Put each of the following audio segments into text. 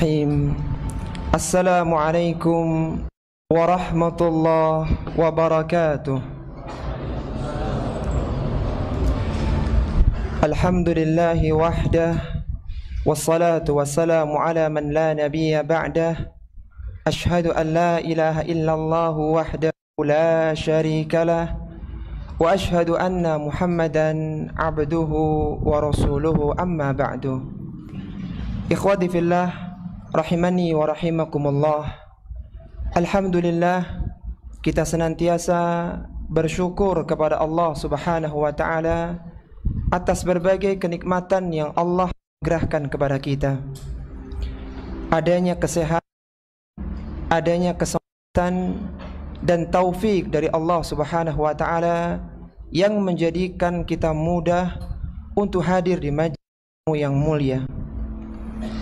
Bismillahirrahmanirrahim. Assalamualaikum warahmatullahi wabarakatuh. Alhamdulillahi wahdah, wassalatu wassalamu ala man la nabiyya ba'dah. Ashhadu an la ilaha illallah wahdahu la syarikalah, wa ashhadu anna Muhammadan abduhu wa rasuluhu, amma ba'du. Ikhwati fillah, rahimani wa rahimakumullah. Alhamdulillah, kita senantiasa bersyukur kepada Allah Subhanahu wa ta'ala atas berbagai kenikmatan yang Allah gerahkan kepada kita. Adanya kesehatan, adanya kesempatan dan taufik dari Allah Subhanahu wa ta'ala yang menjadikan kita mudah untuk hadir di majlis yang mulia.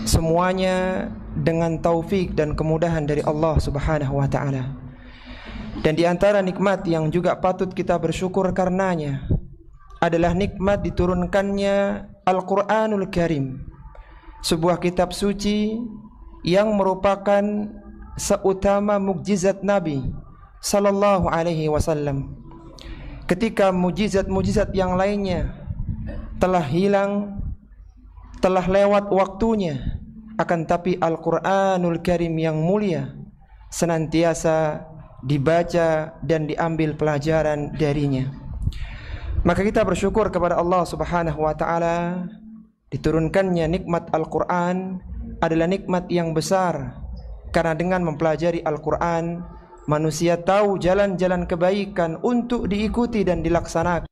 Semuanya dengan taufik dan kemudahan dari Allah Subhanahu wa ta'ala. Dan di antara nikmat yang juga patut kita bersyukur karenanya adalah nikmat diturunkannya Al-Quranul Karim, sebuah kitab suci yang merupakan seutama mukjizat Nabi sallallahu alaihi wasallam. Ketika mukjizat-mukjizat yang lainnya telah hilang, telah lewat waktunya, akan tapi Al-Quranul Karim yang mulia senantiasa dibaca dan diambil pelajaran darinya. Maka kita bersyukur kepada Allah Subhanahu wa ta'ala, diturunkannya nikmat Al-Quran adalah nikmat yang besar, karena dengan mempelajari Al-Quran manusia tahu jalan-jalan kebaikan untuk diikuti dan dilaksanakan,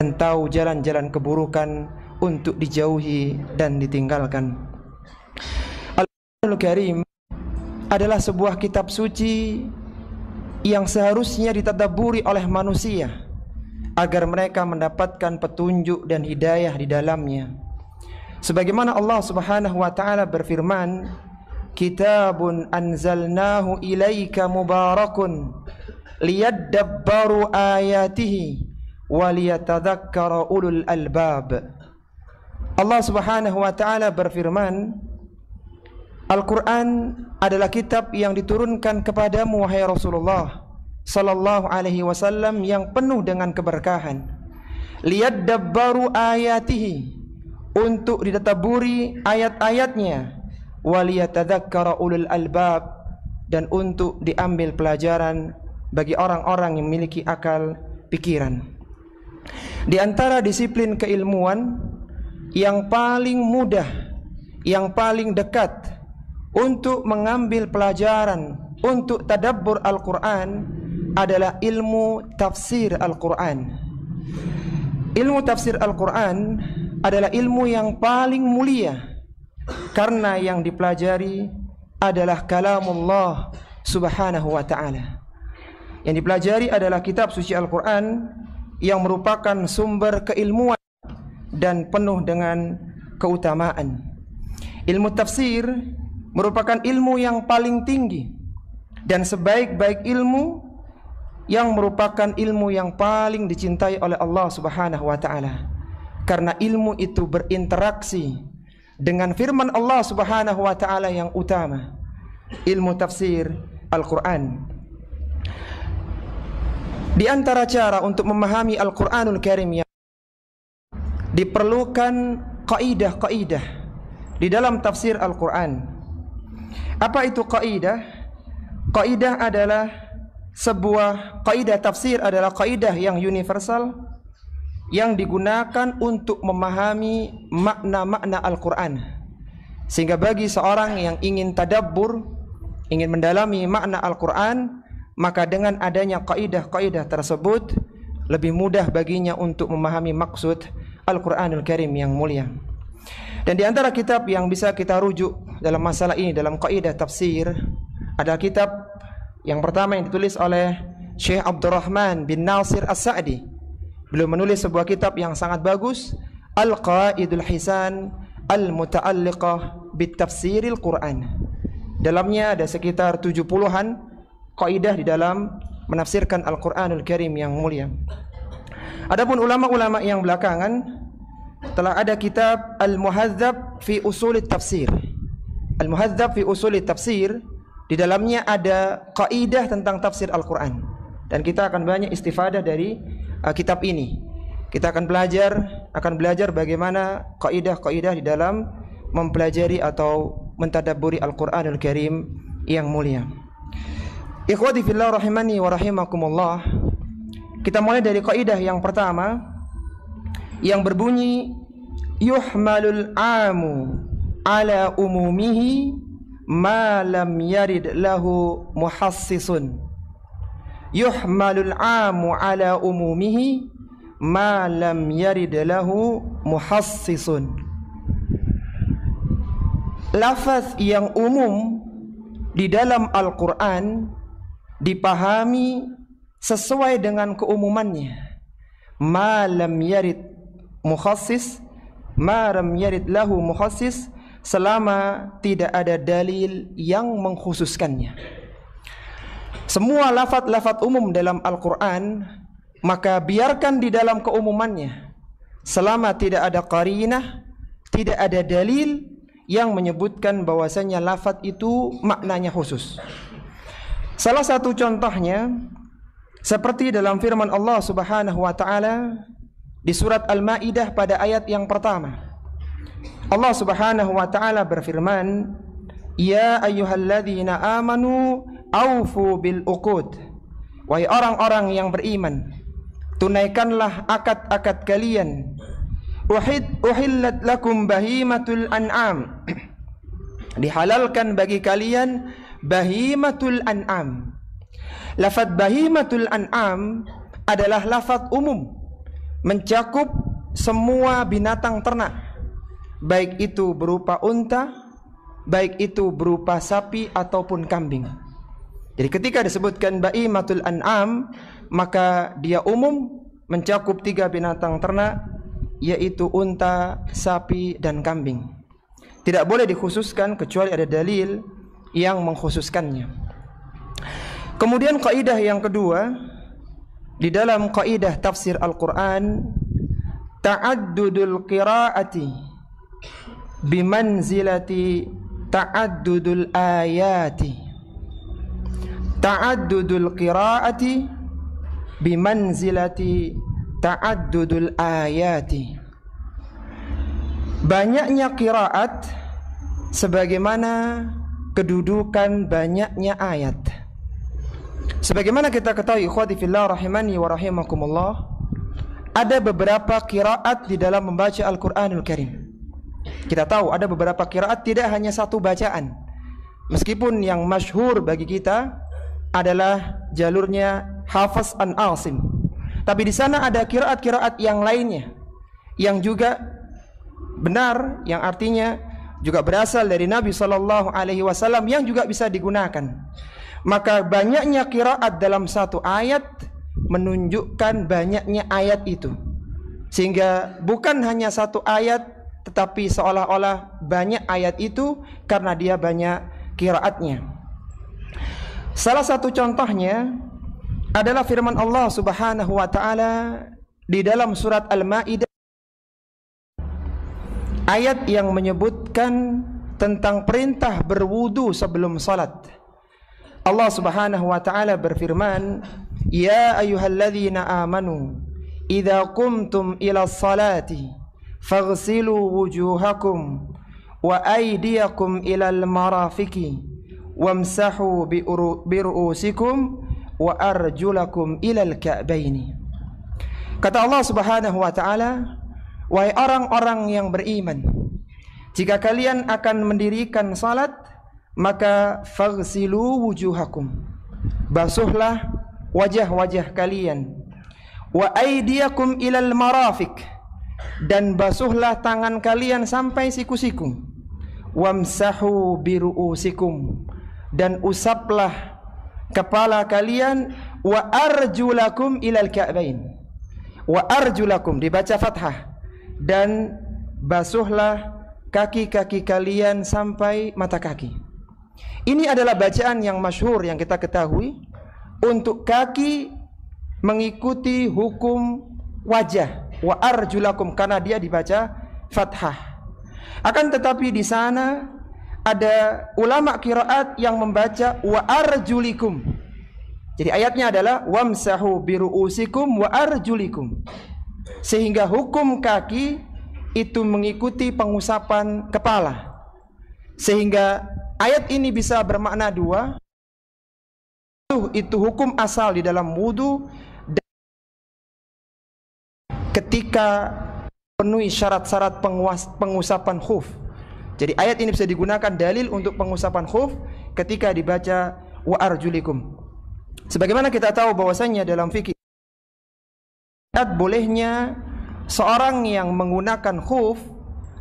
dan tahu jalan-jalan keburukan untuk dijauhi dan ditinggalkan. Al-Quranul Karim adalah sebuah kitab suci yang seharusnya ditadabburi oleh manusia agar mereka mendapatkan petunjuk dan hidayah di dalamnya. Sebagaimana Allah Subhanahu wa ta'ala berfirman, Kitabun anzalnahu ilaika mubarakun liyadabbaru ayatihi waliyatadhakkara ulul albab. Allah Subhanahu wa ta'ala berfirman, Al-Quran adalah kitab yang diturunkan kepadamu wahai Rasulullah sallallahu alaihi wasallam yang penuh dengan keberkahan. Liyadabbaru ayatihi, untuk didadaburi ayat-ayatnya, waliyatadzakkara ulul albab, dan untuk diambil pelajaran bagi orang-orang yang memiliki akal pikiran. Di antara disiplin keilmuan yang paling mudah, yang paling dekat untuk mengambil pelajaran, untuk tadabbur Al-Quran adalah ilmu tafsir Al-Quran. Ilmu tafsir Al-Quran adalah ilmu yang paling mulia, karena yang dipelajari adalah kalamullah Subhanahu wa ta'ala. Yang dipelajari adalah kitab suci Al-Quran yang merupakan sumber keilmuan dan penuh dengan keutamaan. Ilmu tafsir merupakan ilmu yang paling tinggi dan sebaik-baik ilmu, yang merupakan ilmu yang paling dicintai oleh Allah Subhanahu wa ta'ala, karena ilmu itu berinteraksi dengan firman Allah Subhanahu wa ta'ala yang utama, ilmu tafsir Al-Quran. Di antara cara untuk memahami Al-Quranul Karim yang diperlukan kaidah-kaidah di dalam tafsir Al-Quran. Apa itu kaidah? Kaidah adalah sebuah kaidah tafsir, adalah kaidah yang universal yang digunakan untuk memahami makna-makna Al-Quran. Sehingga bagi seorang yang ingin tadabbur, ingin mendalami makna Al-Quran, maka dengan adanya kaidah-kaidah tersebut lebih mudah baginya untuk memahami maksud Al-Quranul Karim yang mulia. Dan di antara kitab yang bisa kita rujuk dalam masalah ini, dalam kaidah tafsir, adalah kitab yang pertama yang ditulis oleh Syekh Abdurrahman bin Nasir As-Sa'di. Beliau menulis sebuah kitab yang sangat bagus, Al-Qaidul Hisan Al-Muta'alliqah Bit-Tafsiril Quran. Dalamnya ada sekitar 70-an kaidah di dalam menafsirkan Al-Quranul Karim yang mulia. Adapun ulama-ulama yang belakangan telah ada kitab Al-Muhadzab fi Usulit Tafsir. Al-Muhadzab fi Ushul Tafsir, di dalamnya ada kaidah tentang tafsir Al-Qur'an. Dan kita akan banyak istifadah dari kitab ini. Kita akan belajar bagaimana kaidah-kaidah di dalam mempelajari atau mentadabburi Al-Qur'anul Karim yang mulia. Ikhwati fillah rahimani wa rahimakumullah. Kita mulai dari kaidah yang pertama yang berbunyi yuhmalul amu ala umumihi ma lam yarid lahu muhassisun. Yuhmalul amu ala umumihi ma lam yarid lahu muhassisun. Lafaz yang umum di dalam Al-Qur'an dipahami sesuai dengan keumumannya. Ma lam yarid mukhassis, ma lam yarid lahu mukhassis, selama tidak ada dalil yang mengkhususkannya. Semua lafaz-lafaz umum dalam Al-Qur'an maka biarkan di dalam keumumannya, selama tidak ada qarinah, tidak ada dalil yang menyebutkan bahwasanya lafaz itu maknanya khusus. Salah satu contohnya seperti dalam firman Allah Subhanahu wa taala di surat Al-Maidah pada ayat yang pertama. Allah Subhanahu wa taala berfirman, "Ya ayyuhalladzina amanu aufu bil uqud." Wahai orang-orang yang beriman, tunaikanlah akad-akad kalian. Uhillat lakum bahimatul an'am. Dihalalkan bagi kalian bahimatul an'am. Lafaz bahimatul an'am adalah lafaz umum, mencakup semua binatang ternak, baik itu berupa unta, baik itu berupa sapi ataupun kambing. Jadi ketika disebutkan bahimatul an'am, maka dia umum, mencakup 3 binatang ternak, yaitu unta, sapi, dan kambing. Tidak boleh dikhususkan kecuali ada dalil yang mengkhususkannya. Kemudian kaidah yang kedua di dalam kaidah tafsir Al-Qur'an, ta'addudul qiraati bimanzilati ta'addudul ayati. Ta'addudul qiraati bimanzilati ta'addudul ayati. Banyaknya qiraat sebagaimana kedudukan banyaknya ayat. Sebagaimana kita ketahui ikhwati fillah rahimani wa rahimakumullah, ada beberapa qiraat di dalam membaca Al-Qur'anul Karim. Kita tahu ada beberapa qiraat tidak hanya satu bacaan. Meskipun yang masyhur bagi kita adalah jalurnya Hafs an Asim, tapi di sana ada qiraat-qiraat yang lainnya yang juga benar, yang artinya juga berasal dari Nabi sallallahu alaihi wasallam, yang juga bisa digunakan. Maka banyaknya qiraat dalam satu ayat menunjukkan banyaknya ayat itu, sehingga bukan hanya satu ayat, tetapi seolah-olah banyak ayat itu karena dia banyak qiraatnya. Salah satu contohnya adalah firman Allah Subhanahu wa taala di dalam surat Al-Maidah, ayat yang menyebutkan tentang perintah berwudu sebelum salat. Allah Subhanahu wa taala berfirman, "Ya ayyuhalladzina amanu, idza qumtum ila sholati faghsilu wujuhakum wa aydiyakum ilal marafiqi wamsahu bi ru'usikum wa arjulakum ilal ka'baini." Kata Allah Subhanahu wa taala, wahai orang-orang yang beriman, jika kalian akan mendirikan salat, maka faghsilu wujuhakum, basuhlah wajah-wajah kalian, wa aydiyakum ilal marafiq, dan basuhlah tangan kalian sampai siku-siku, wamsahu bi ru'usikum, dan usaplah kepala kalian, wa arjulakum ilal ka'bain. Wa arjulakum dibaca fathah, dan basuhlah kaki-kaki kalian sampai mata kaki. Ini adalah bacaan yang masyhur yang kita ketahui untuk kaki mengikuti hukum wajah, wa arjulakum, karena dia dibaca fathah. Akan tetapi di sana ada ulama qiraat yang membaca wa arjulikum. Jadi ayatnya adalah wamsahu biruusikum wa arjulikum. Sehingga hukum kaki itu mengikuti pengusapan kepala. Sehingga ayat ini bisa bermakna dua. Itu hukum asal di dalam wudu ketika penuhi syarat-syarat pengusapan khuf. Jadi ayat ini bisa digunakan dalil untuk pengusapan khuf ketika dibaca wa arjulikum. Sebagaimana kita tahu bahwasanya dalam fikih bolehnya seorang yang menggunakan khuf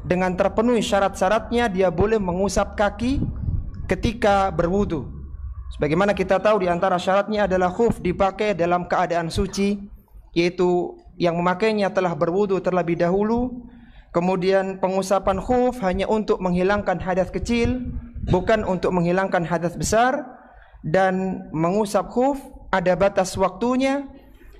dengan terpenuhi syarat-syaratnya, dia boleh mengusap kaki ketika berwudu. Sebagaimana kita tahu di antara syaratnya adalah khuf dipakai dalam keadaan suci, yaitu yang memakainya telah berwudu terlebih dahulu. Kemudian pengusapan khuf hanya untuk menghilangkan hadas kecil, bukan untuk menghilangkan hadas besar. Dan mengusap khuf ada batas waktunya.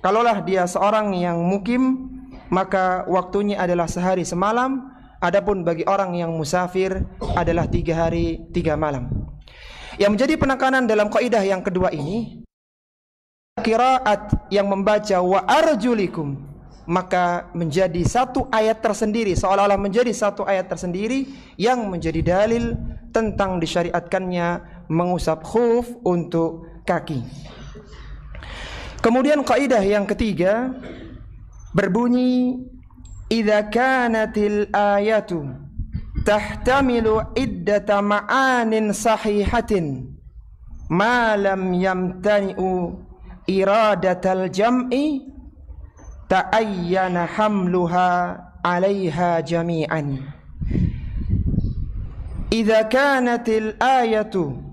Kalaulah dia seorang yang mukim, maka waktunya adalah sehari semalam. Adapun bagi orang yang musafir adalah 3 hari 3 malam. Yang menjadi penekanan dalam kaidah yang kedua ini, qiraat yang membaca wa arjulikum, maka menjadi satu ayat tersendiri, seolah-olah menjadi satu ayat tersendiri yang menjadi dalil tentang disyariatkannya mengusap khuf untuk kaki. Kemudian kaidah yang ketiga berbunyi idza kanatil ayatu tahtamilu iddata ma'anin sahihatin ma lam yamtani'u iradatal jam'i ta'ayyana hamluha 'alaiha jami'an. Idza kanatil ayatu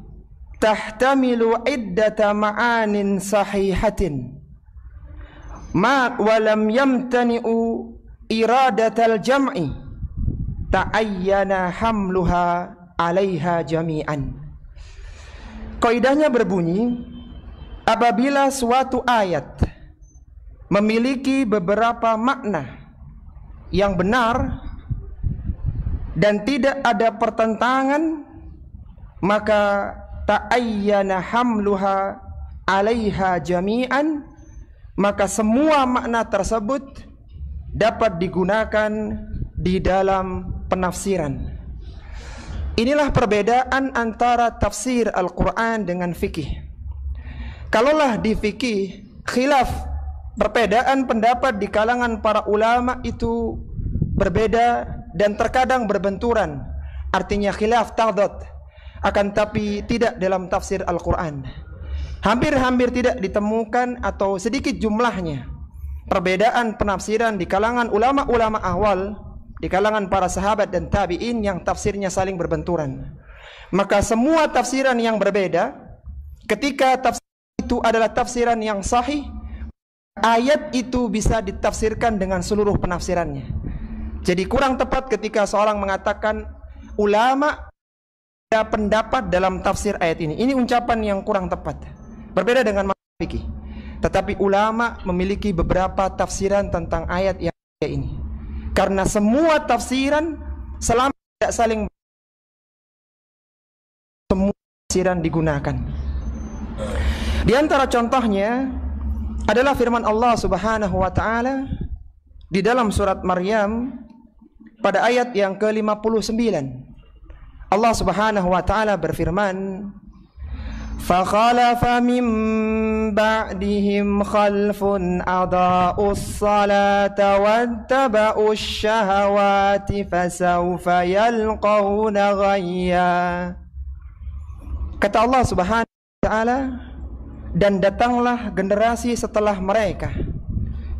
tahtamilu iddata ma'anin sahihatin ma walam yamtani'u iradatal jam'i ta'ayyana hamluha 'alaiha jami'an. Kaidahnya berbunyi, apabila suatu ayat memiliki beberapa makna yang benar dan tidak ada pertentangan, maka ta'ayyana hamluha 'alaiha jami'an, maka semua makna tersebut dapat digunakan di dalam penafsiran. Inilah perbedaan antara tafsir Al-Quran dengan fikih. Kalaulah di fikih khilaf, perbedaan pendapat di kalangan para ulama itu berbeda dan terkadang berbenturan, artinya khilaf tadad. Akan tapi tidak dalam tafsir Al-Quran. Hampir-hampir tidak ditemukan atau sedikit jumlahnya perbedaan penafsiran di kalangan ulama-ulama awal, di kalangan para sahabat dan tabi'in yang tafsirnya saling berbenturan. Maka semua tafsiran yang berbeda, ketika tafsir itu adalah tafsiran yang sahih, ayat itu bisa ditafsirkan dengan seluruh penafsirannya. Jadi kurang tepat ketika seorang mengatakan ulama ada pendapat dalam tafsir ayat ini. Ini ucapan yang kurang tepat. Berbeda dengan fikih. Tetapi ulama memiliki beberapa tafsiran tentang ayat yang ini. Karena semua tafsiran selama tidak saling, semua tafsiran digunakan. Di antara contohnya adalah firman Allah Subhanahu wa taala di dalam surat Maryam pada ayat yang ke-59. Allah Subhanahu wa taala berfirman, "Fa khalafa min ba'dihim khalfun adaa'us salata wattaba'us syahawati fasawfa yalqawna ghayya." Kata Allah Subhanahu wa taala, dan datanglah generasi setelah mereka,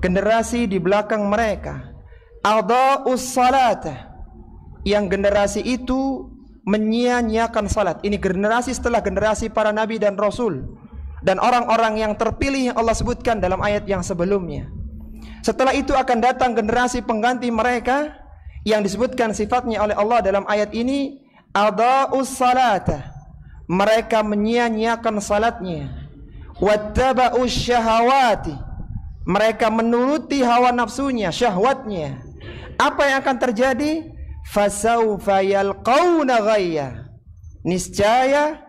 generasi di belakang mereka, adaa'us salata, yang generasi itu menyia-nyiakan salat. Ini generasi setelah generasi para nabi dan rasul dan orang-orang yang terpilih yang Allah sebutkan dalam ayat yang sebelumnya. Setelah itu akan datang generasi pengganti mereka yang disebutkan sifatnya oleh Allah dalam ayat ini, adaa'us salata, mereka menyia-nyiakan salatnya, wattaba'us syahawati, mereka menuruti hawa nafsunya, syahwatnya. Apa yang akan terjadi? Fasawfa yalqawna ghayya, niscaya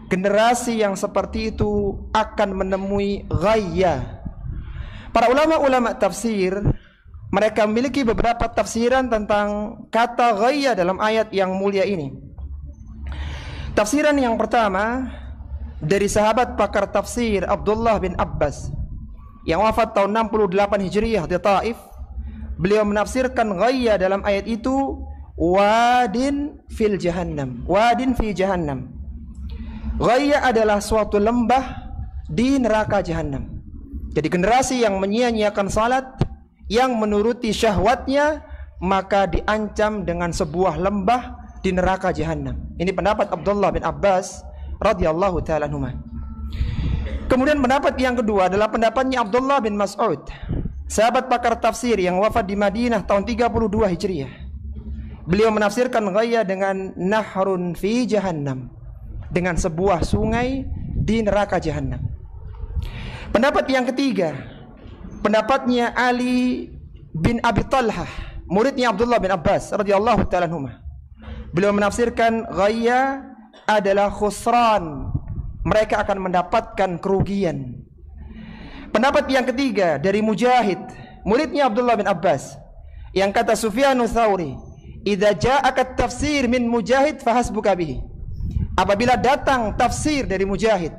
generasi yang seperti itu akan menemui ghayya. Para ulama-ulama tafsir, mereka memiliki beberapa tafsiran tentang kata ghayya dalam ayat yang mulia ini. Tafsiran yang pertama dari sahabat pakar tafsir Abdullah bin Abbas yang wafat tahun 68 Hijriah di Taif. Beliau menafsirkan ghayya dalam ayat itu wadin fil jahannam. Wadin fi jahannam. Ghayya adalah suatu lembah di neraka jahannam. Jadi generasi yang menyia-nyiakan salat, yang menuruti syahwatnya, maka diancam dengan sebuah lembah di neraka jahannam. Ini pendapat Abdullah bin Abbas radhiyallahu ta'ala anhuma. Kemudian pendapat yang kedua adalah pendapatnya Abdullah bin Mas'ud, sahabat pakar tafsir yang wafat di Madinah tahun 32 Hijriah. Beliau menafsirkan ghayya dengan nahrun fi jahannam, dengan sebuah sungai di neraka jahannam. Pendapat yang ketiga, pendapatnya Ali bin Abi Talhah, muridnya Abdullah bin Abbas radhiyallahu ta'ala anhuma. Beliau menafsirkan ghayya adalah khusran, mereka akan mendapatkan kerugian. Pendapat yang ketiga dari Mujahid, muridnya Abdullah bin Abbas, yang kata Sufyanus Tsauri, "Idza ja'aka tafsir min Mujahid fahasbuka bihi." Apabila datang tafsir dari Mujahid,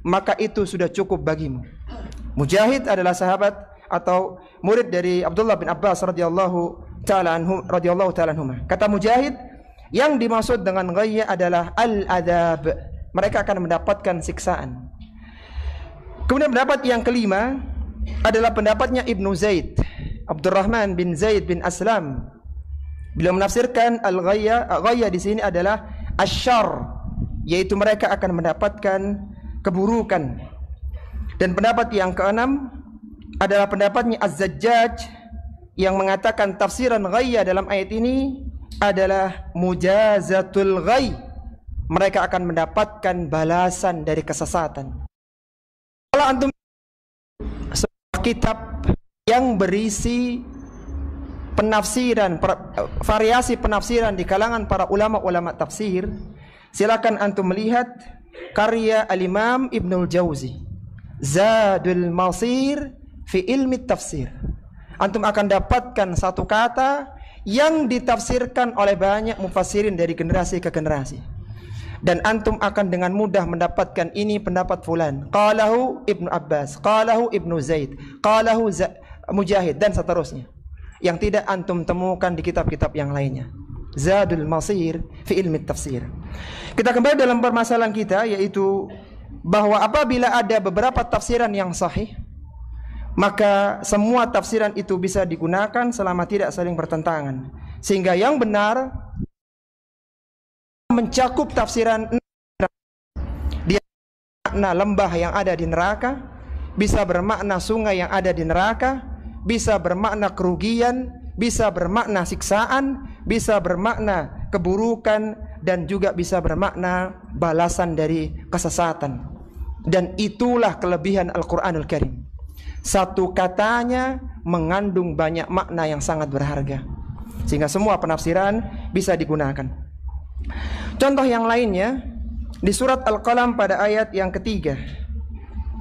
maka itu sudah cukup bagimu. Mujahid adalah sahabat atau murid dari Abdullah bin Abbas radhiyallahu ta'ala anhu. Kata Mujahid, yang dimaksud dengan ghayya adalah al-adab. Mereka akan mendapatkan siksaan. Kemudian pendapat yang kelima adalah pendapatnya Ibnu Zaid, Abdurrahman bin Zaid bin Aslam. Beliau menafsirkan ghayya di sini adalah asyarr, yaitu mereka akan mendapatkan keburukan. Dan pendapat yang keenam adalah pendapatnya Az-Zajjaj yang mengatakan tafsiran ghayya dalam ayat ini adalah mujazatul ghayy. Mereka akan mendapatkan balasan dari kesesatan. Kalau antum sebuah kitab yang berisi penafsiran, variasi penafsiran di kalangan para ulama-ulama tafsir, silakan antum melihat karya Al-Imam Ibnul Jauzi, Zadul Masir fi ilmi tafsir. Antum akan dapatkan satu kata yang ditafsirkan oleh banyak mufassirin dari generasi ke generasi, dan antum akan dengan mudah mendapatkan ini pendapat fulan, qalahu Ibnu Abbas, qalahu Ibnu Zaid, qalahu Mujahid, dan seterusnya, yang tidak antum temukan di kitab-kitab yang lainnya. Zadul Masir fi ilmi tafsir. Kita kembali dalam permasalahan kita, yaitu bahwa apabila ada beberapa tafsiran yang sahih, maka semua tafsiran itu bisa digunakan selama tidak saling bertentangan. Sehingga yang benar mencakup tafsiran dia makna lembah yang ada di neraka, bisa bermakna sungai yang ada di neraka, bisa bermakna kerugian, bisa bermakna siksaan, bisa bermakna keburukan, dan juga bisa bermakna balasan dari kesesatan. Dan itulah kelebihan Al-Quranul Karim. Satu katanya mengandung banyak makna yang sangat berharga, sehingga semua penafsiran bisa digunakan. Contoh yang lainnya di surat Al-Qalam pada ayat yang ketiga,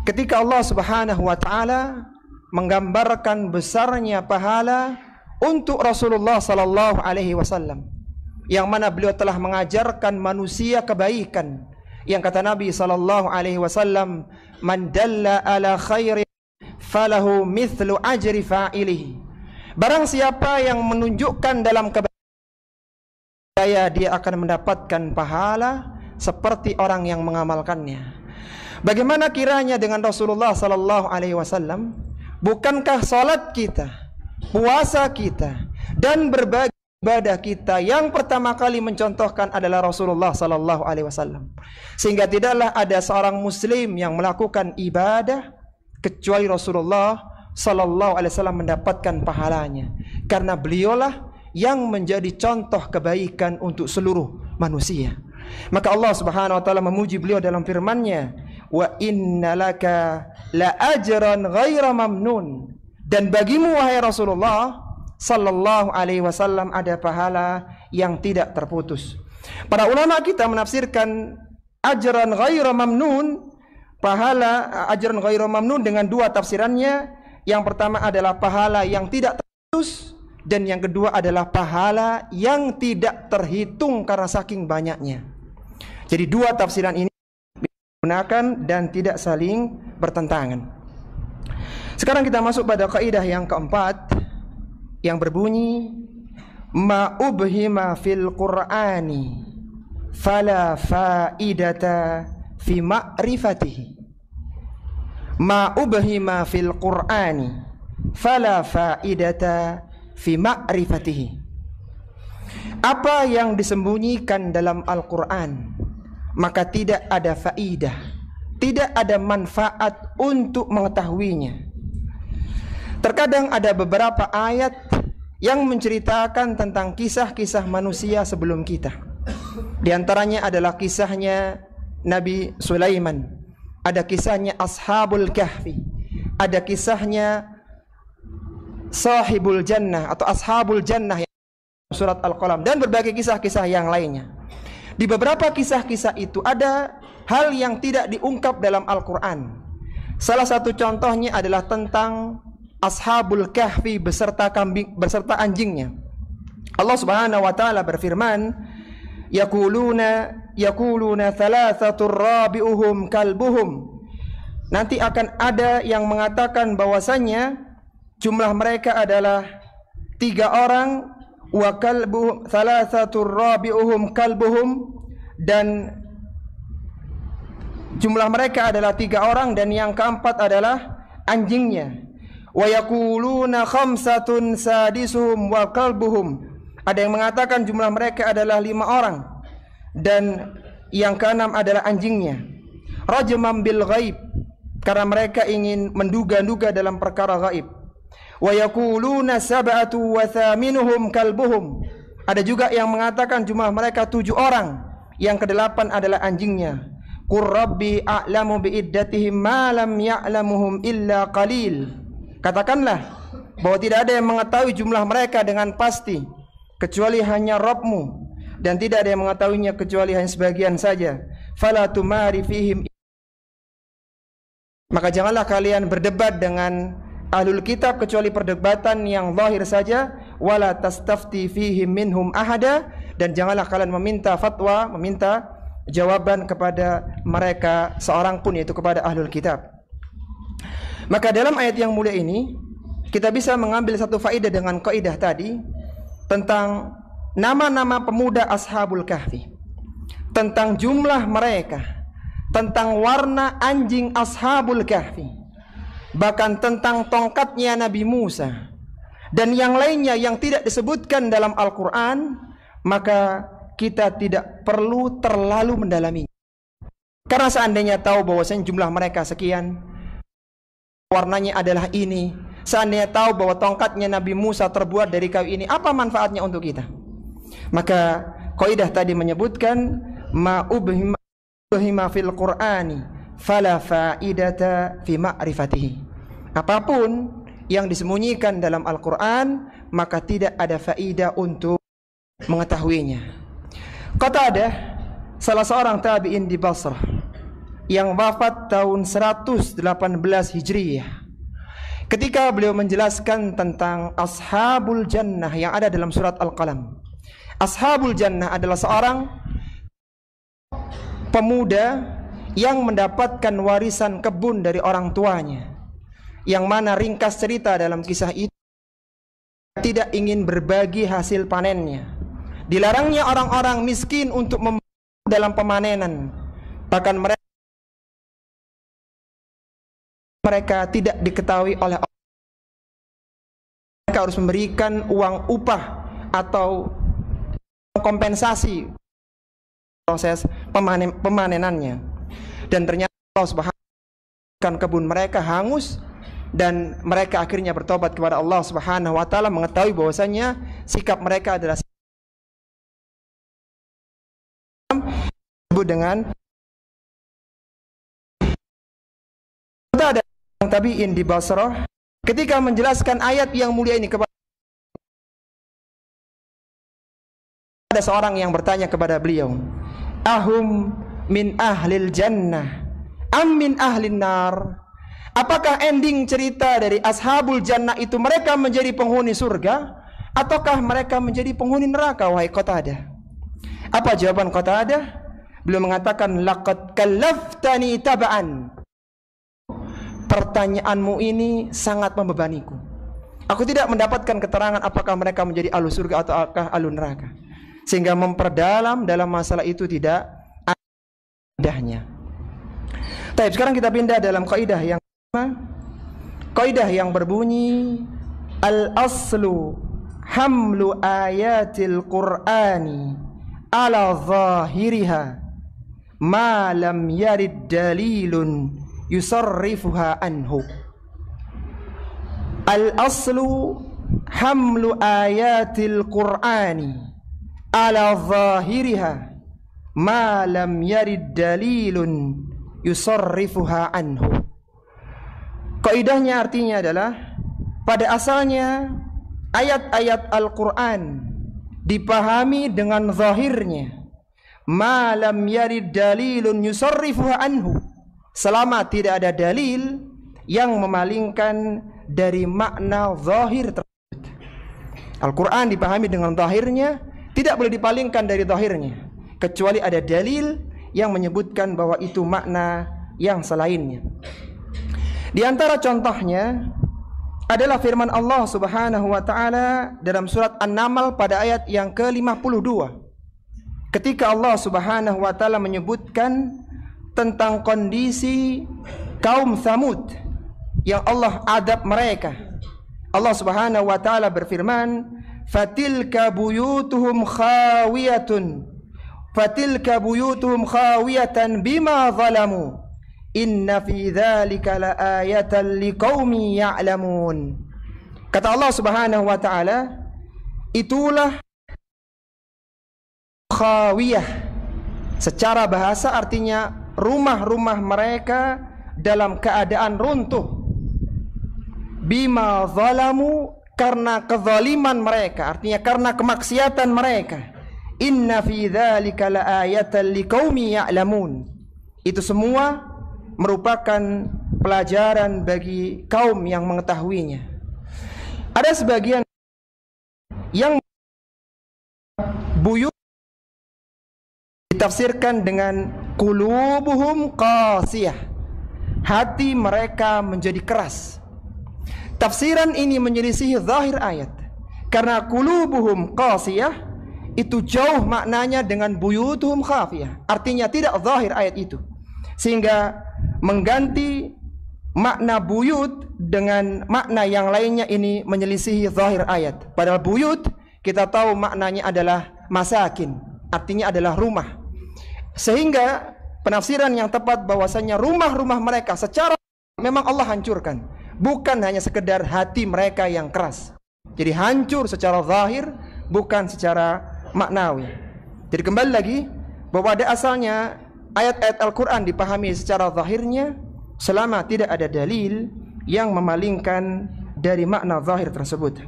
ketika Allah Subhanahu wa ta'ala menggambarkan besarnya pahala untuk Rasulullah sallallahu alaihi wasallam, yang mana beliau telah mengajarkan manusia kebaikan, yang kata Nabi sallallahu alaihi wasallam, "Man dalla ala khairi falahu mithlu ajri fa'ilihi." Barang siapa yang menunjukkan dalam kebaikan, dia akan mendapatkan pahala seperti orang yang mengamalkannya. Bagaimana kiranya dengan Rasulullah sallallahu alaihi wasallam? Bukankah salat kita, puasa kita, dan berbagai ibadah kita yang pertama kali mencontohkan adalah Rasulullah sallallahu alaihi wasallam? Sehingga tidaklah ada seorang muslim yang melakukan ibadah kecuali Rasulullah sallallahu alaihi wasallam mendapatkan pahalanya, karena beliaulah yang menjadi contoh kebaikan untuk seluruh manusia. Maka Allah Subhanahu wa taala memuji beliau dalam firman-Nya, "Wa innalaka la ajran ghaira mamnun." Dan bagimu wahai Rasulullah sallallahu alaihi wasallam ada pahala yang tidak terputus. Para ulama kita menafsirkan ajran ghaira mamnun, pahala ajran ghaira mamnun dengan dua tafsirannya. Yang pertama adalah pahala yang tidak terputus, dan yang kedua adalah pahala yang tidak terhitung karena saking banyaknya. Jadi dua tafsiran ini digunakan dan tidak saling bertentangan. Sekarang kita masuk pada kaidah yang keempat yang berbunyi ma ubhima fil Qur'ani fala faidata fi ma'rifatihi. Ma ubhima fil Qur'ani fala faidata fi ma'rifatihi. Apa yang disembunyikan dalam Al-Qur'an maka tidak ada faidah, tidak ada manfaat untuk mengetahuinya. Terkadang ada beberapa ayat yang menceritakan tentang kisah-kisah manusia sebelum kita. Di antaranya adalah kisahnya Nabi Sulaiman, ada kisahnya Ashabul Kahfi, ada kisahnya Sahibul Jannah atau Ashabul Jannah surat Al-Qalam, dan berbagai kisah-kisah yang lainnya. Di beberapa kisah-kisah itu ada hal yang tidak diungkap dalam Al-Quran. Salah satu contohnya adalah tentang Ashabul Kahfi beserta anjingnya. Allah Subhanahu wa taala berfirman, Yaquluna thalathatur rabi'uhum kalbuhum. Nanti akan ada yang mengatakan bahwasanya jumlah mereka adalah 3 orang, wa kalbuhum thalathatur rabi'uhum kalbuhum, dan jumlah mereka adalah 3 orang dan yang keempat adalah anjingnya. Wa yaquluna khamsatun sadisuhum wa kalbuhum. Ada yang mengatakan jumlah mereka adalah 5 orang dan yang keenam adalah anjingnya. Rajman bil ghaib, karena mereka ingin menduga-duga dalam perkara gaib. Wa yaquluna sab'atu wa thaminuhum kalbuhum. Ada juga yang mengatakan jumlah mereka 7 orang, yang kedelapan adalah anjingnya. Qur rabbi a'lamu bi iddatihim ma lam ya'lamuhum illa qalil. Katakanlah bahwa tidak ada yang mengetahui jumlah mereka dengan pasti kecuali hanya Rabbmu, dan tidak ada yang mengetahuinya kecuali hanya sebagian saja. Fala tumari fihim, maka janganlah kalian berdebat dengan ahlul kitab kecuali perdebatan yang zahir saja. Wala tastafti fihim minhum ahada, dan janganlah kalian meminta fatwa, meminta jawaban kepada mereka seorang pun, yaitu kepada ahlul kitab. Maka dalam ayat yang mulia ini kita bisa mengambil satu faedah dengan kaidah tadi tentang nama-nama pemuda Ashabul Kahfi, tentang jumlah mereka, tentang warna anjing Ashabul Kahfi, bahkan tentang tongkatnya Nabi Musa dan yang lainnya yang tidak disebutkan dalam Al-Quran. Maka kita tidak perlu terlalu mendalami, karena seandainya tahu bahwasanya jumlah mereka sekian, warnanya adalah ini, seandainya tahu bahwa tongkatnya Nabi Musa terbuat dari kayu ini, apa manfaatnya untuk kita? Maka kaidah tadi menyebutkan ma ubhima fil Qur'ani fala faidata fi ma'rifatihi. Apapun yang disembunyikan dalam Al-Quran maka tidak ada faidah untuk mengetahuinya. Qatadah, salah seorang tabi'in di Basrah yang wafat tahun 118 Hijriyah, ketika beliau menjelaskan tentang Ashabul Jannah yang ada dalam surat Al-Qalam. Ashabul Jannah adalah seorang pemuda yang mendapatkan warisan kebun dari orang tuanya, yang mana ringkas cerita dalam kisah itu tidak ingin berbagi hasil panennya. Dilarangnya orang-orang miskin untuk membantu dalam pemanenan, bahkan mereka tidak diketahui oleh orang. Mereka harus memberikan uang upah atau kompensasi proses pemanenannya. Dan ternyata Allah Subhanahu wa taala kebun mereka hangus, dan mereka akhirnya bertobat kepada Allah Subhanahu wa taala, mengetahui bahwasanya sikap mereka adalah disebut dengan ada tabi'in di Basrah ketika menjelaskan ayat yang mulia ini kepada Ada seorang yang bertanya kepada beliau, ahum min ahlil jannah am min ahlin nar? Apakah ending cerita dari ashabul jannah itu mereka menjadi penghuni surga ataukah mereka menjadi penghuni neraka, wahai Qatadah? Apa jawaban Qatadah? Beliau mengatakan, laqad kallaftani taba'an. Pertanyaanmu ini sangat membebaniku. Aku tidak mendapatkan keterangan apakah mereka menjadi ahlu surga ataukah ahlu neraka, sehingga memperdalam dalam masalah itu tidak adanya. Baik, sekarang kita pindah dalam kaidah yang pertama. Kaidah yang berbunyi al-aslu hamlu ayatil qur'ani ala zahiriha ma lam yarid dalilun yusarrifuha anhu. Al-aslu hamlu ayatil qur'ani ala zahiriha ma lam yarid dalilun yusarrifuha anhu. Kaidahnya artinya adalah, pada asalnya ayat-ayat Al-Quran dipahami dengan zahirnya, ma lam yarid dalilun yusarrifuha anhu, selama tidak ada dalil yang memalingkan dari makna zahir tersebut. Al-Quran dipahami dengan zahirnya, tidak boleh dipalingkan dari zahirnya, kecuali ada dalil yang menyebutkan bahwa itu makna yang selainnya. Di antara contohnya adalah firman Allah Subhanahu wa taala dalam surat An-Naml pada ayat yang ke-52. Ketika Allah Subhanahu wa taala menyebutkan tentang kondisi kaum Tsamud yang Allah adab mereka. Allah Subhanahu wa taala berfirman, "Fatilka buyutuhum khawiyatun fatilka buyutuhum khawiyatan bima zalamu. Inna fi dzalika laayatan liqaumin ya'lamun." Kata Allah Subhanahu wa taala, itulah khawiyah. Secara bahasa artinya rumah-rumah mereka dalam keadaan runtuh. Bima zalamu, karena kezaliman mereka, artinya karena kemaksiatan mereka. Inna fi dzalika laayatan liqaumin ya'lamun. Itu semua merupakan pelajaran bagi kaum yang mengetahuinya. Ada sebagian yang buyut ditafsirkan dengan qulubuhum qasiyah, hati mereka menjadi keras. Tafsiran ini menyelisihi zahir ayat, karena qulubuhum qasiyah itu jauh maknanya dengan buyutuhum khafiyah, artinya tidak zahir ayat itu, sehingga mengganti makna buyut dengan makna yang lainnya ini menyelisihi zahir ayat. Padahal buyut kita tahu maknanya adalah masakin, artinya adalah rumah. Sehingga penafsiran yang tepat bahwasanya rumah-rumah mereka secara memang Allah hancurkan, bukan hanya sekedar hati mereka yang keras. Jadi hancur secara zahir, bukan secara maknawi. Jadi kembali lagi bahwa pada asalnya ayat-ayat Al-Quran dipahami secara zahirnya selama tidak ada dalil yang memalingkan dari makna zahir tersebut.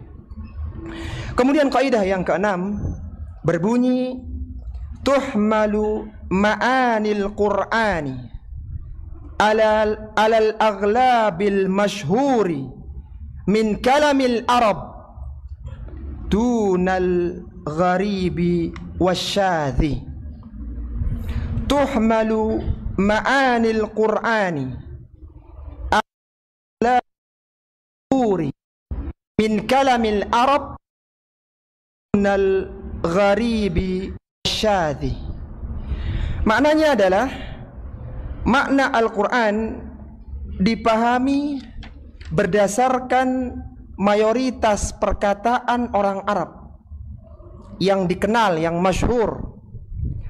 Kemudian kaidah yang keenam berbunyi, tuhmalu ma'anil Qur'ani alal aghlabil mashhuri min kalamil Arab dunal gharibi wasyadhi. Tuhmalu ma'anil Qur'ani ala uri min kalamil Arab dunal gharibi wasyadhi. Maknanya adalah makna Al-Quran dipahami berdasarkan mayoritas perkataan orang Arab yang dikenal, yang masyhur,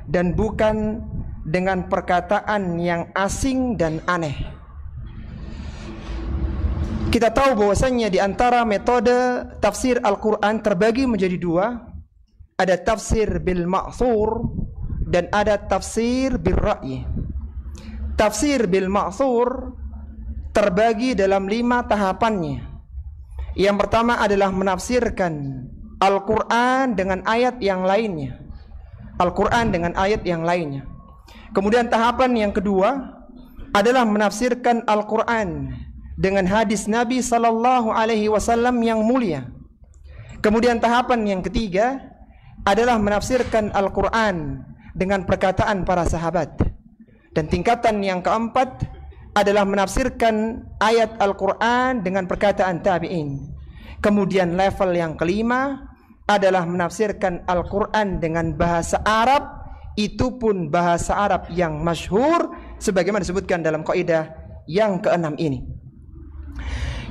dan bukan dengan perkataan yang asing dan aneh. Kita tahu bahwasanya di antara metode tafsir Al-Quran terbagi menjadi dua. Ada tafsir bil ma'thur dan ada tafsir bil ra'yi. Tafsir bil ma'thur terbagi dalam 5 tahapannya. Yang pertama adalah menafsirkan Al-Quran dengan ayat yang lainnya. Al-Quran dengan ayat yang lainnya. Kemudian tahapan yang kedua adalah menafsirkan Al-Quran dengan hadis Nabi Sallallahu Alaihi Wasallam yang mulia. Kemudian tahapan yang ketiga adalah menafsirkan Al-Quran dengan perkataan para sahabat. Dan tingkatan yang keempat adalah menafsirkan ayat Al-Quran dengan perkataan tabi'in. Kemudian level yang kelima adalah menafsirkan Al-Quran dengan bahasa Arab, itu pun bahasa Arab yang masyhur sebagaimana disebutkan dalam kaidah yang keenam ini.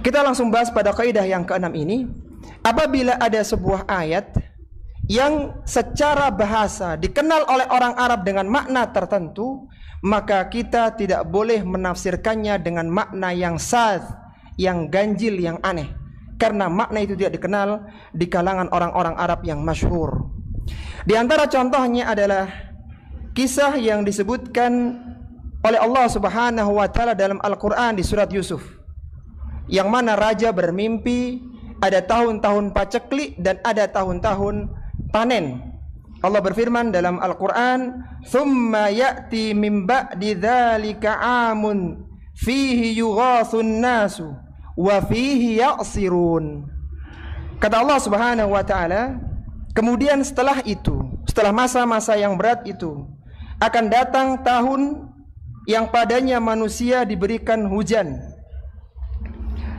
Kita langsung bahas pada kaidah yang keenam ini. Apabila ada sebuah ayat yang secara bahasa dikenal oleh orang Arab dengan makna tertentu, maka kita tidak boleh menafsirkannya dengan makna yang sadz, yang ganjil, yang aneh, karena makna itu tidak dikenal di kalangan orang-orang Arab yang masyhur. Di antara contohnya adalah kisah yang disebutkan oleh Allah Subhanahu wa taala dalam Al-Qur'an di surat Yusuf, yang mana raja bermimpi ada tahun-tahun paceklik dan ada tahun-tahun panen. Allah berfirman dalam Al-Qur'an, "Tsumma ya'ti min ba'di dzalika 'amun fihi yughathun nasu wa fihi ya'sirun." Kata Allah Subhanahu wa taala, kemudian setelah itu, setelah masa-masa yang berat itu, akan datang tahun yang padanya manusia diberikan hujan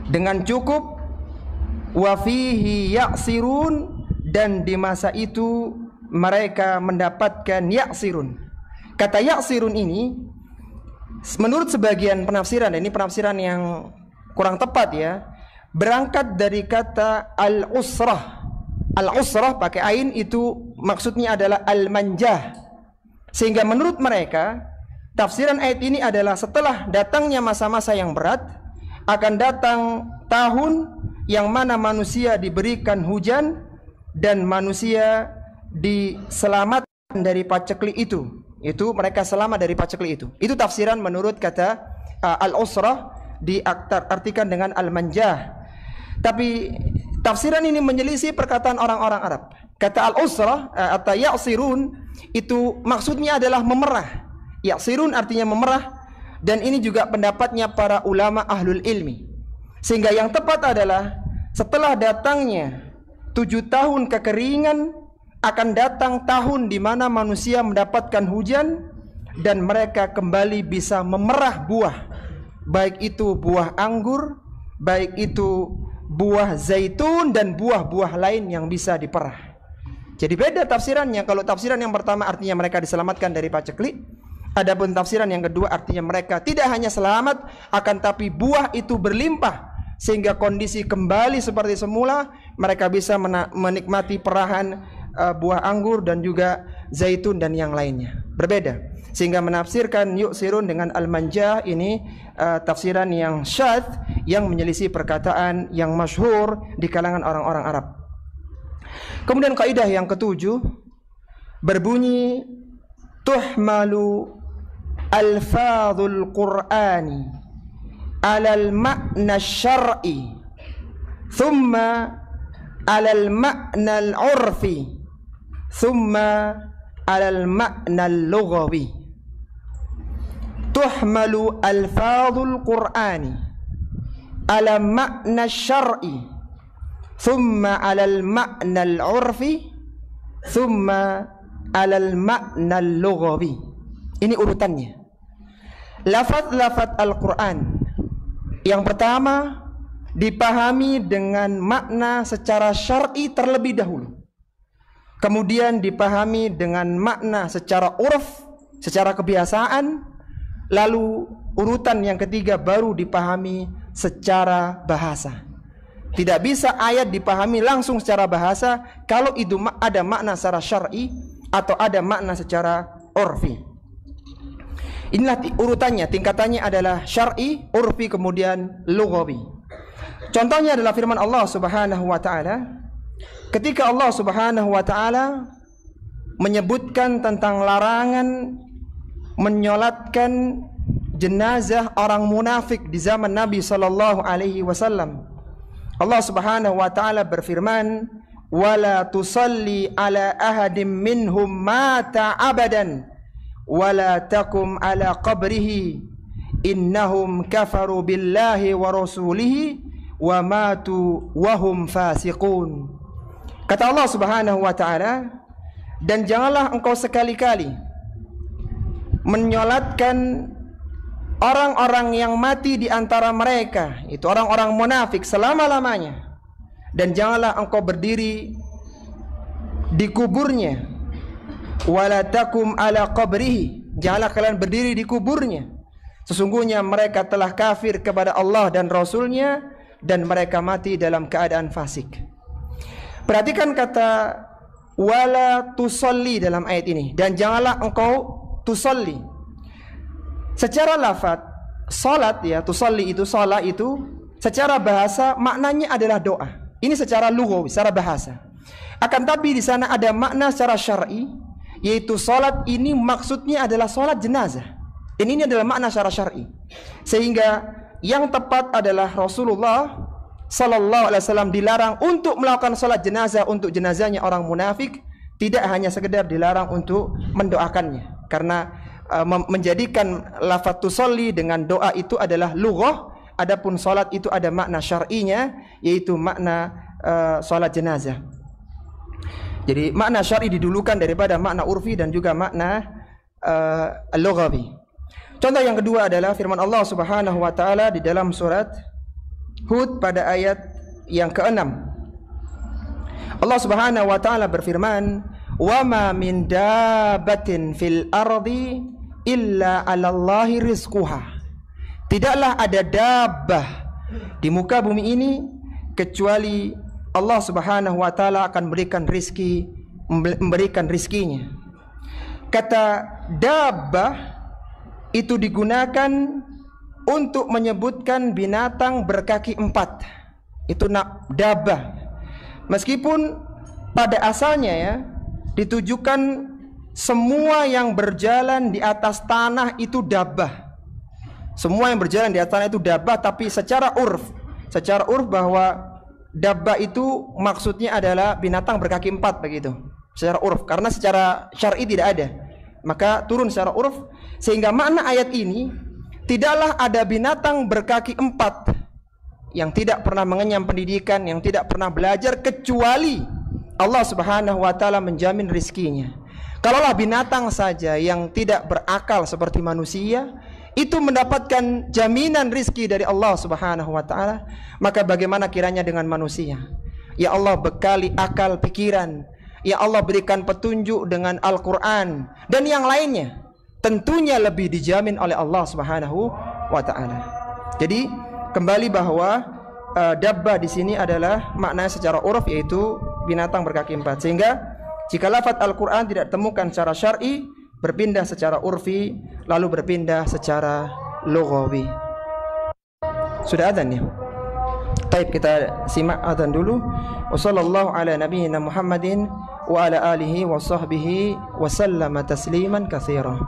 dengan cukup, wa fihi ya'sirun, dan di masa itu mereka mendapatkan ya'sirun. Kata ya'sirun ini menurut sebagian penafsiran, dan ini penafsiran yang kurang tepat ya, berangkat dari kata al-usrah. Al-usrah pakai ain itu maksudnya adalah al-manjah. Sehingga menurut mereka tafsiran ayat ini adalah setelah datangnya masa-masa yang berat, akan datang tahun yang mana manusia diberikan hujan dan manusia diselamatkan dari paceklik itu. Itu mereka selamat dari paceklik itu. Itu tafsiran menurut kata al-usrah, diartikan dengan al-manjah. Tapi tafsiran ini menyelisih perkataan orang-orang Arab. Kata al-usrah atau ya'sirun itu maksudnya adalah memerah. Ya'sirun artinya memerah, dan ini juga pendapatnya para ulama ahlul ilmi. Sehingga yang tepat adalah setelah datangnya 7 tahun kekeringan, akan datang tahun di mana manusia mendapatkan hujan dan mereka kembali bisa memerah buah, baik itu buah anggur, baik itu buah zaitun dan buah-buah lain yang bisa diperah. Jadi beda tafsirannya. Kalau tafsiran yang pertama artinya mereka diselamatkan dari paceklik, adapun tafsiran yang kedua artinya mereka tidak hanya selamat, akan tapi buah itu berlimpah sehingga kondisi kembali seperti semula, mereka bisa menikmati perahan buah anggur dan juga zaitun dan yang lainnya. Berbeda. Sehingga menafsirkan yu'sirun dengan al-manjah ini tafsiran yang syadz, yang menyelisih perkataan yang masyhur di kalangan orang-orang Arab. Kemudian kaidah yang ketujuh berbunyi, tuhmalu alfadhul qur'ani alal makna syar'i thumma alal makna al-urfi thumma alal makna al-lughawi. Tuhmalu alfadhul qur'ani ala makna syar'i thumma alal makna al-urfi thumma alal makna al-lughawi. Ini urutannya. Lafaz-lafaz Al-Quran yang pertama dipahami dengan makna secara syar'i terlebih dahulu, kemudian dipahami dengan makna secara urf, secara kebiasaan, lalu urutan yang ketiga baru dipahami secara bahasa. Tidak bisa ayat dipahami langsung secara bahasa kalau itu ada makna secara syar'i atau ada makna secara urfi. Inilah urutannya, tingkatannya adalah syar'i, urfi, kemudian lughawi. Contohnya adalah firman Allah Subhanahu wa taala ketika Allah Subhanahu wa taala menyebutkan tentang larangan menyolatkan jenazah orang munafik di zaman Nabi sallallahu alaihi wasallam. Allah Subhanahu wa taala berfirman, wala tusalli ala ahadim minhum mata abadan wala takum ala qabrihi innahum kafaru billahi wa rasulihi wa matu wa hum fasiqun. Kata Allah Subhanahu wa taala, dan janganlah engkau sekali-kali menyolatkan orang-orang yang mati di antara mereka, itu orang-orang munafik, selama-lamanya. Dan janganlah engkau berdiri di kuburnya. Wala takum ala qabrihi, janganlah kalian berdiri di kuburnya. Sesungguhnya mereka telah kafir kepada Allah dan Rasulnya, dan mereka mati dalam keadaan fasik. Perhatikan kata wala tusalli dalam ayat ini, dan janganlah engkau tusalli. Secara lafaz salat, ya, tusalli itu, salat itu secara bahasa maknanya adalah doa. Ini secara lughawi, secara bahasa. Akan tapi di sana ada makna secara syar'i, yaitu salat ini maksudnya adalah salat jenazah. Ini adalah makna secara syar'i. Sehingga yang tepat adalah Rasulullah sallallahu alaihi wasallam dilarang untuk melakukan salat jenazah untuk jenazahnya orang munafik, tidak hanya sekedar dilarang untuk mendoakannya. Karena menjadikan lafaz tusalli dengan doa itu adalah lughah. Adapun salat itu ada makna syar'inya, yaitu makna salat jenazah. Jadi makna syar'i didulukan daripada makna urfi dan juga makna lughawi. Contoh yang kedua adalah firman Allah Subhanahu wa taala di dalam surat Hud pada ayat yang ke-6. Allah Subhanahu wa taala berfirman, "Wa ma min dabbatin fil ardi illa 'alallahi rizquha." Tidaklah ada dabbah di muka bumi ini kecuali Allah Subhanahu wa taala akan memberikan rizkinya. Kata dabbah itu digunakan untuk menyebutkan binatang berkaki 4. Itu dabbah. Meskipun pada asalnya, ya, ditujukan semua yang berjalan di atas tanah itu dabbah. Semua yang berjalan di atas tanah itu dabbah, tapi secara urf bahwa dabbah itu maksudnya adalah binatang berkaki 4 begitu. Secara urf, karena secara syar'i tidak ada. Maka turun secara urf, sehingga makna ayat ini, tidaklah ada binatang berkaki 4 yang tidak pernah mengenyam pendidikan, yang tidak pernah belajar, kecuali Allah Subhanahu wa taala menjamin rizkinya. Kalaulah binatang saja yang tidak berakal seperti manusia itu mendapatkan jaminan rizki dari Allah Subhanahu wa taala, maka bagaimana kiranya dengan manusia? Ya Allah, bekali akal pikiran. Ya Allah, berikan petunjuk dengan Al-Qur'an dan yang lainnya. Tentunya lebih dijamin oleh Allah Subhanahu wa taala. Jadi kembali bahwa dabbah di sini adalah maknanya secara uruf, yaitu binatang berkaki 4. Sehingga jika lafaz Al-Qur'an tidak ditemukan secara syar'i, berpindah secara urfi, lalu berpindah secara lughawi. Sudah adzan ya? Baik, kita simak adzan dulu. Wassallallahu ala nabiyyina Muhammadin wa ala alihi wa sahbihi wa sallama tasliman katsira.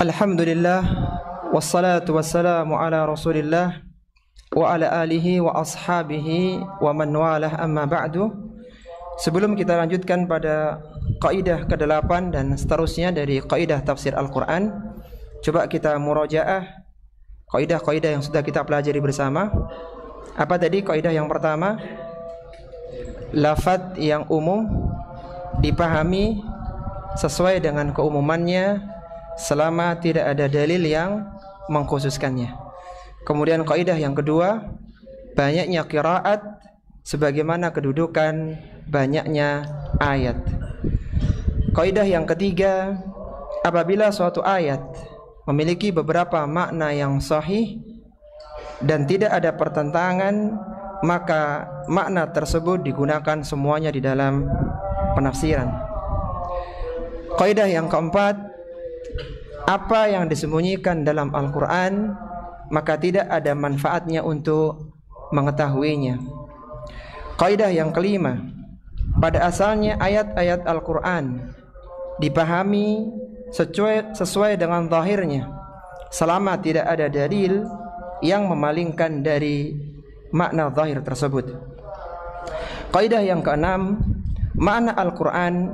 Alhamdulillah wassalatu wassalamu ala Rasulillah wa ala alihi wa ashabihi wa man walah, amma ba'du. Sebelum kita lanjutkan pada kaidah ke-8 dan seterusnya dari kaidah tafsir Al-Qur'an, coba kita murajaah kaidah-kaidah yang sudah kita pelajari bersama. Apa tadi kaidah yang pertama? Lafadz yang umum dipahami sesuai dengan keumumannya selama tidak ada dalil yang mengkhususkannya. Kemudian kaidah yang kedua, banyaknya qiraat sebagaimana kedudukan banyaknya ayat. Kaidah yang ketiga, apabila suatu ayat memiliki beberapa makna yang sahih dan tidak ada pertentangan, maka makna tersebut digunakan semuanya di dalam penafsiran. Kaidah yang keempat, apa yang disembunyikan dalam Al-Quran maka tidak ada manfaatnya untuk mengetahuinya. Kaidah yang kelima, pada asalnya ayat-ayat Al-Quran dipahami sesuai dengan zahirnya selama tidak ada dalil yang memalingkan dari makna zahir tersebut. Kaidah yang keenam, makna Al-Quran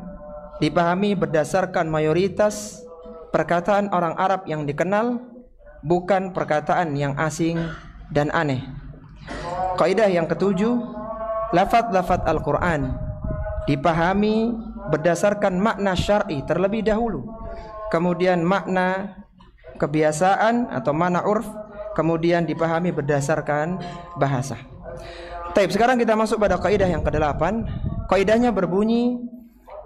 dipahami berdasarkan mayoritas perkataan orang Arab yang dikenal, bukan perkataan yang asing dan aneh. Kaidah yang ketujuh, lafadz-lafadz Al-Quran dipahami berdasarkan makna syar'i terlebih dahulu, kemudian makna kebiasaan atau makna urf, kemudian dipahami berdasarkan bahasa. Baik, sekarang kita masuk pada kaidah yang ke-8. Kaidahnya berbunyi,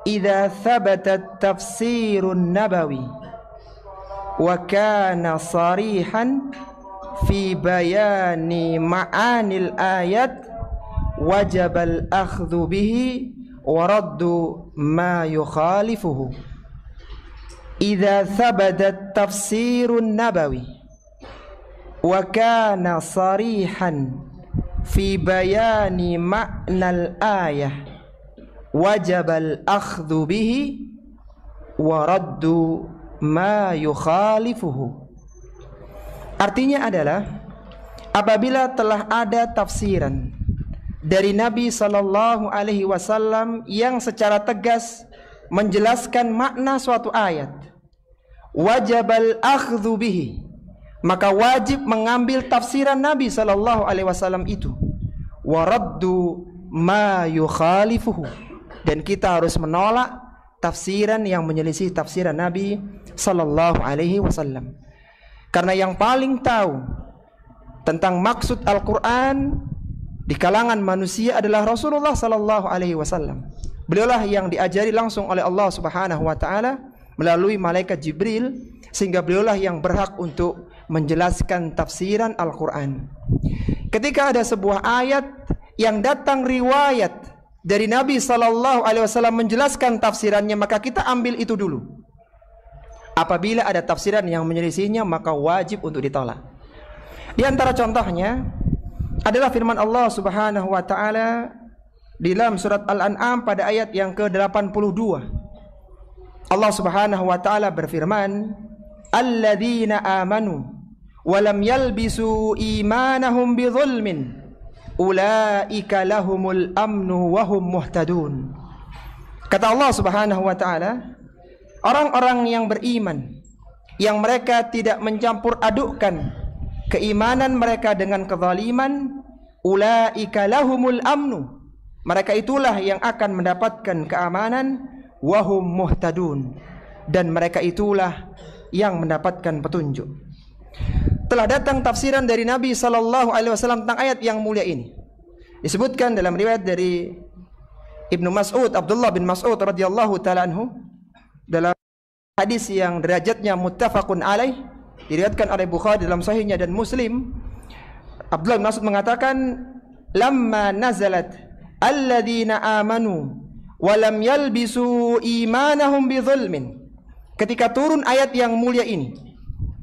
idza thabatat tafsirun nabawi wa kana sarihan fi bayani ma'anil ayat wajabal akhdhu bihi wa raddu ma yukhalifuhu. Idza thabatat tafsirun nabawi wa kana sarihan fi bayani ma'nal ayah wajabal akhdhu bihi wa raddu ma yukhalifuhu. Artinya adalah, apabila telah ada tafsiran dari Nabi sallallahu alaihi wasallam yang secara tegas menjelaskan makna suatu ayat, wajabal akhdhu bihi, maka wajib mengambil tafsiran Nabi sallallahu alaihi wasallam itu, wa raddu ma yukhalifuhu, dan kita harus menolak tafsiran yang menyelisih tafsiran Nabi sallallahu alaihi wasallam. Karena yang paling tahu tentang maksud Al-Quran di kalangan manusia adalah Rasulullah sallallahu alaihi wasallam. Beliaulah yang diajari langsung oleh Allah Subhanahu wa taala melalui malaikat Jibril, sehingga beliaulah yang berhak untuk menjelaskan tafsiran Al-Quran. Ketika ada sebuah ayat yang datang riwayat dari Nabi sallallahu alaihi wasallam menjelaskan tafsirannya, maka kita ambil itu dulu. Apabila ada tafsiran yang menyelisihinya, maka wajib untuk ditolak. Di antara contohnya adalah firman Allah Subhanahu wa taala di dalam surat Al-An'am pada ayat yang ke-82. Allah Subhanahu wa taala berfirman, alladzina amanu wa lam yalbisu imanahum bidzulmin ulaika lahumul amnu wa hum muhtadun. Kata Allah Subhanahu wa taala, orang-orang yang beriman yang mereka tidak mencampur adukkan keimanan mereka dengan kezaliman, ulaika lahumul amnu, mereka itulah yang akan mendapatkan keamanan, wa hum muhtadun, dan mereka itulah yang mendapatkan petunjuk. Telah datang tafsiran dari Nabi sallallahu alaihi wasallam tentang ayat yang mulia ini. Disebutkan dalam riwayat dari Ibnu Mas'ud, Abdullah bin Mas'ud radhiyallahu taala anhu, dalam hadis yang derajatnya muttafaqun alaih, diriwayatkan oleh Bukhari dalam sahihnya dan Muslim. Abdullah bin Mas'ud mengatakan, lamma nazalat alladzina amanu wa lam yalbisu imanahum bidzulmin, ketika turun ayat yang mulia ini,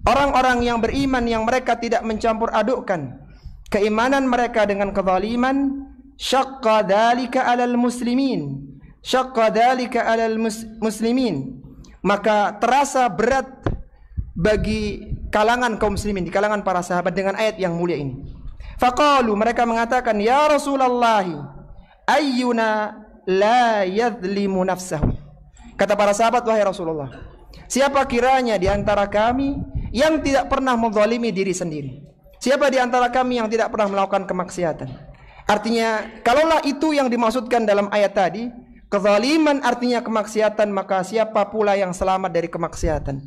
orang-orang yang beriman yang mereka tidak mencampur adukkan keimanan mereka dengan kezaliman, syaqqa dzalika 'alal muslimin, syaqqa dzalika 'alal muslimin, maka terasa berat bagi kalangan kaum muslimin, di kalangan para sahabat dengan ayat yang mulia ini. Faqalu, mereka mengatakan, ya Rasulullah, ayyuna la yadhlimu nafsahu. Kata para sahabat, wahai Rasulullah, siapa kiranya di antara kami yang tidak pernah menzalimi diri sendiri? Siapa di antara kami yang tidak pernah melakukan kemaksiatan? Artinya, kalaulah itu yang dimaksudkan dalam ayat tadi, kezaliman artinya kemaksiatan, maka siapa pula yang selamat dari kemaksiatan?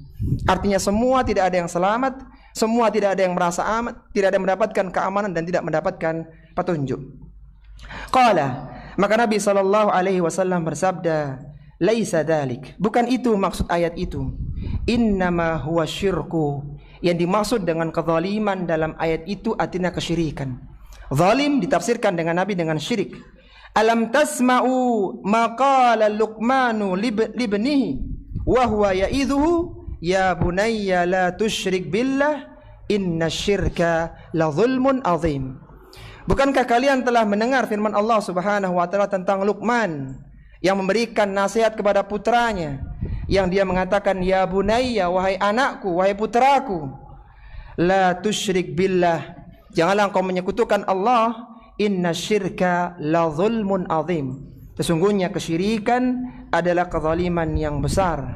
Artinya semua tidak ada yang selamat, semua tidak ada yang merasa aman, tidak ada yang mendapatkan keamanan dan tidak mendapatkan petunjuk. Qala, maka Nabi SAW bersabda, laisa dzalik, bukan itu maksud ayat itu. Innama huwa syirku, yang dimaksud dengan kezaliman dalam ayat itu artinya kesyirikan. Zalim ditafsirkan dengan Nabi dengan syirik. Alam tasma'u maqala Luqmanu libnihi wa huwa ya'idhuhu ya bunayya la tusyrik billah inna syirka la zulmun azim. Bukankah kalian telah mendengar firman Allah Subhanahu wa taala tentang Luqman yang memberikan nasihat kepada putranya, yang dia mengatakan, ya bunayya, wahai anakku, wahai putraku, la tusyrik billah, janganlah engkau menyekutukan Allah, inna syirka la zulmun azim, sesungguhnya kesyirikan adalah kezaliman yang besar.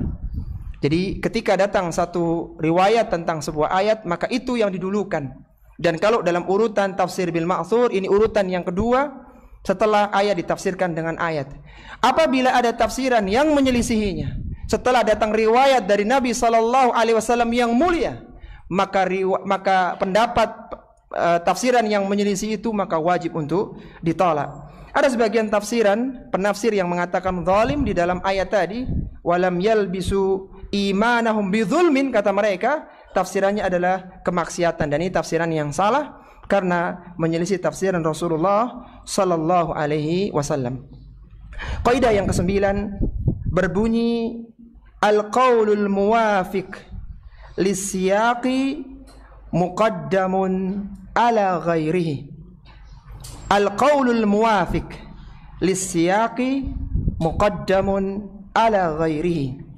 Jadi ketika datang satu riwayat tentang sebuah ayat, maka itu yang didulukan. Dan kalau dalam urutan tafsir bil ma'thur, ini urutan yang kedua setelah ayat ditafsirkan dengan ayat. Apabila ada tafsiran yang menyelisihinya, setelah datang riwayat dari Nabi SAW yang mulia, maka pendapat tafsiran yang menyelisih itu maka wajib untuk ditolak. Ada sebagian penafsir yang mengatakan zalim di dalam ayat tadi, walam yalbisu imanahum bidzulmin, kata mereka tafsirannya adalah kemaksiatan, dan ini tafsiran yang salah karena menyelisih tafsiran Rasulullah sallallahu alaihi wasallam. Kaidah yang ke-9 berbunyi al-qaulul muwafiq lisiyaqi muqaddamun ala ghairihi. Al-qaulul muwafiq lisiyaqi muqaddamun ala ghairihi.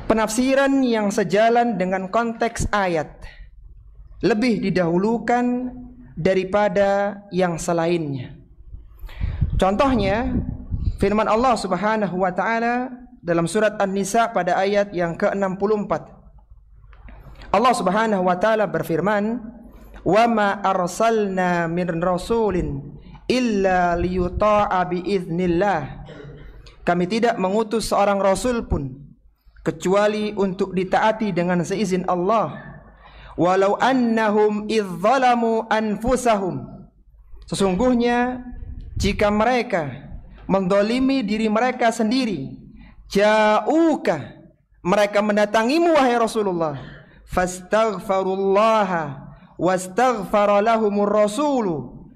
Penafsiran yang sejalan dengan konteks ayat lebih didahulukan daripada yang selainnya. Contohnya firman Allah Subhanahu wa taala dalam surat An-Nisa pada ayat yang ke-64. Allah Subhanahu wa taala berfirman, "Wa ma arsalna min rasulin illa liyuta'a bi idznillah." Kami tidak mengutus seorang rasul pun kecuali untuk ditaati dengan seizin Allah. Walau annahum idzalamu anfusahum. Sesungguhnya jika mereka mendolimi diri mereka sendiri, ja'uka, mereka mendatangimu wahai Rasulullah, fastaghfarullaha wastaghfara lahumur rasulu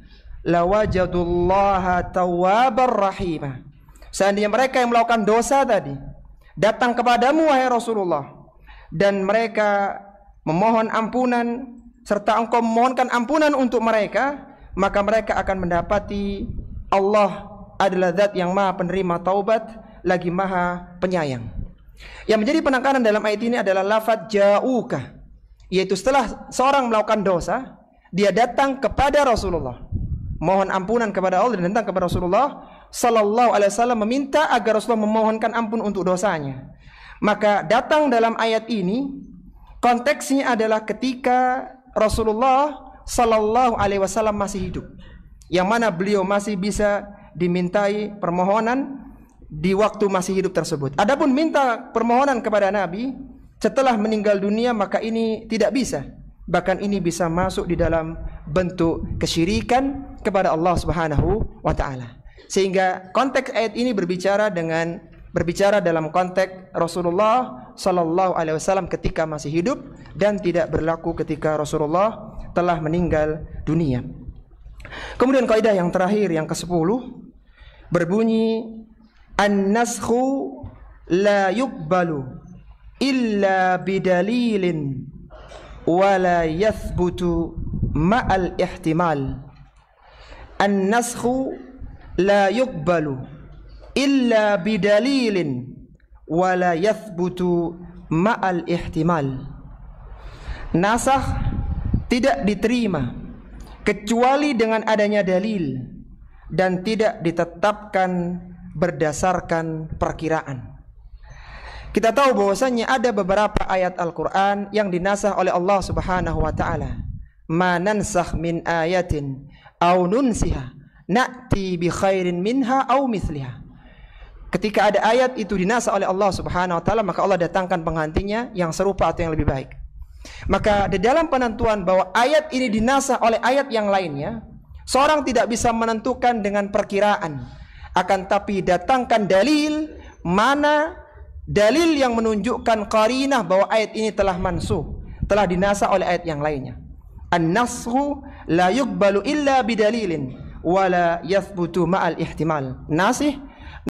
lawajadullaha tawwabar rahimah. Seandainya mereka yang melakukan dosa tadi datang kepadamu wahai Rasulullah, dan mereka memohon ampunan serta engkau memohonkan ampunan untuk mereka, maka mereka akan mendapati Allah adalah zat yang maha penerima taubat lagi maha penyayang. Yang menjadi penekanan dalam ayat ini adalah lafaz ja'uka, yaitu setelah seorang melakukan dosa, dia datang kepada Rasulullah, mohon ampunan kepada Allah dan datang kepada Rasulullah sallallahu alaihi wasallam meminta agar Rasulullah memohonkan ampun untuk dosanya. Maka datang dalam ayat ini konteksnya adalah ketika Rasulullah sallallahu alaihi wasallam masih hidup, yang mana beliau masih bisa dimintai permohonan di waktu masih hidup tersebut. Adapun minta permohonan kepada Nabi setelah meninggal dunia, maka ini tidak bisa. Bahkan ini bisa masuk di dalam bentuk kesyirikan kepada Allah Subhanahu wa taala. Sehingga konteks ayat ini berbicara dalam konteks Rasulullah sallallahu alaihi wasallam ketika masih hidup dan tidak berlaku ketika Rasulullah telah meninggal dunia. Kemudian kaidah yang terakhir yang ke-10 berbunyi an-naskhu la yuqbalu illa bidalilin wa la yathbutu ma'al ihtimal. An-naskhu la yuqbalu illa bidalilin wa la yathbutu ma'al ihtimal. Nasakh tidak diterima kecuali dengan adanya dalil dan tidak ditetapkan berdasarkan perkiraan. Kita tahu bahwasanya ada beberapa ayat Al-Qur'an yang dinasakh oleh Allah Subhanahu wa taala. Ma nansakh min ayatin aw nunsiha na'ti bi khairin minha aw mithliha. Ketika ada ayat itu dinasakh oleh Allah Subhanahu wa taala, maka Allah datangkan penggantinya yang serupa atau yang lebih baik. Maka di dalam penentuan bahwa ayat ini dinasakh oleh ayat yang lainnya, seorang tidak bisa menentukan dengan perkiraan, akan tapi datangkan dalil, mana dalil yang menunjukkan qarinah bahwa ayat ini telah mansukh, telah dinasakh oleh ayat yang lainnya. An-nasakhu la yuqbalu illa bidalilin wala yathbutu ma'al ihtimal. Nasih